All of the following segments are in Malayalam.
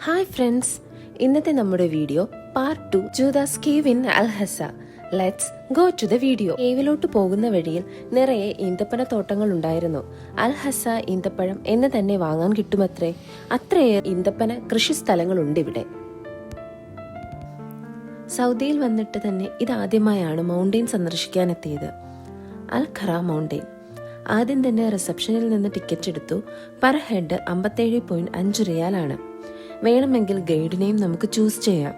ഹായ് ഫ്രണ്ട്സ്, ഇന്നത്തെ നമ്മുടെ video part 2 Judas cave in Al Hasa. Let's go to the video. കേവിലോട്ട് പോകുന്ന വഴിയിൽ നിറയെ ഈന്തപ്പന തോട്ടങ്ങൾ ഉണ്ടായിരുന്നു. അൽ ഹസ ഈന്തപ്പഴം എന്ന് തന്നെ വാങ്ങാൻ കിട്ടുമത്രേ. അത്രയേറെ ഈന്തപ്പന കൃഷി സ്ഥലങ്ങളുണ്ട് ഇവിടെ. സൗദിയിൽ വന്നിട്ട് തന്നെ ഇതാദ്യമായാണ് മൗണ്ടെയിൻ സന്ദർശിക്കാൻ എത്തിയത്. അൽ ഖറ മൗണ്ടെയിൻ. ആദ്യം തന്നെ റിസപ്ഷനിൽ നിന്ന് ടിക്കറ്റ് എടുത്തു. Per head 57.5 റിയാലാണ്. വേണമെങ്കിൽ ഗൈഡിനെയും നമുക്ക് ചൂസ് ചെയ്യാം.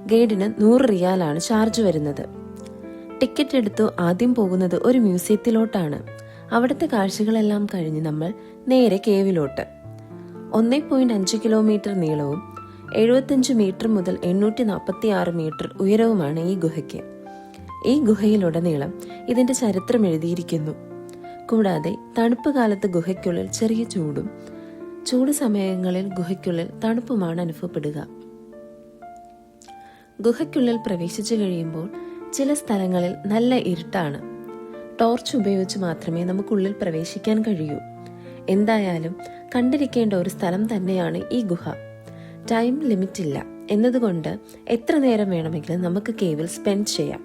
ഗൈഡിന് 100 റിയാലാണ് ചാർജ് വരുന്നത്. ടിക്കറ്റ് എടുത്തു ആദ്യം പോകുന്നത് ഒരു മ്യൂസിയത്തിലോട്ടാണ്. അവിടുത്തെ കാഴ്ചകളെല്ലാം കഴിഞ്ഞ് നമ്മൾ നേരെ കേവിലോട്ട്. 1.5 കിലോമീറ്റർ നീളവും 75 മീറ്റർ മുതൽ 846 മീറ്റർ ഉയരവുമാണ് ഈ ഗുഹയ്ക്ക്. ഈ ഗുഹയിലുടനീളം ഇതിന്റെ ചരിത്രം എഴുതിയിരിക്കുന്നു. കൂടാതെ തണുപ്പ് കാലത്ത് ഗുഹയ്ക്കുള്ളിൽ ചെറിയ ചൂടും, ചൂട് സമയങ്ങളിൽ ഗുഹയ്ക്കുള്ളിൽ തണുപ്പുമാണ് അനുഭവപ്പെടുക. ഗുഹയ്ക്കുള്ളിൽ പ്രവേശിച്ചു കഴിയുമ്പോൾ ചില സ്ഥലങ്ങളിൽ നല്ല ഇരുട്ടാണ്. ടോർച്ച് ഉപയോഗിച്ച് മാത്രമേ നമുക്കുള്ളിൽ പ്രവേശിക്കാൻ കഴിയൂ. എന്തായാലും കണ്ടിരിക്കേണ്ട ഒരു സ്ഥലം തന്നെയാണ് ഈ ഗുഹ. ടൈം ലിമിറ്റ് ഇല്ല എന്നതുകൊണ്ട് എത്ര നേരം വേണമെങ്കിലും നമുക്ക് കേവിൽ സ്പെൻഡ് ചെയ്യാം.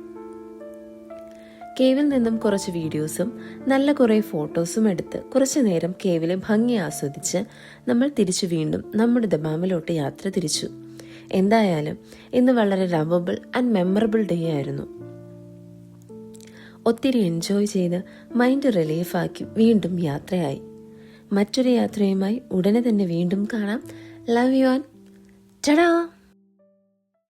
കേവിൽ നിന്നും കുറച്ച് വീഡിയോസും നല്ല കുറെ ഫോട്ടോസും എടുത്ത് കുറച്ചു നേരം കേവിലെ ഭംഗി ആസ്വദിച്ച് നമ്മൾ തിരിച്ചു വീണ്ടും നമ്മുടെ ദമാമിലോട്ട് യാത്ര തിരിച്ചു. എന്തായാലും ഇന്ന് വളരെ ലവബിൾ ആൻഡ് മെമ്മറബിൾ ഡേ ആയിരുന്നു. ഒത്തിരി എൻജോയ് ചെയ്ത് മൈൻഡ് റിലീഫാക്കി വീണ്ടും യാത്രയായി. മറ്റൊരു യാത്രയുമായി ഉടനെ തന്നെ വീണ്ടും കാണാം. Love you and ടടാ.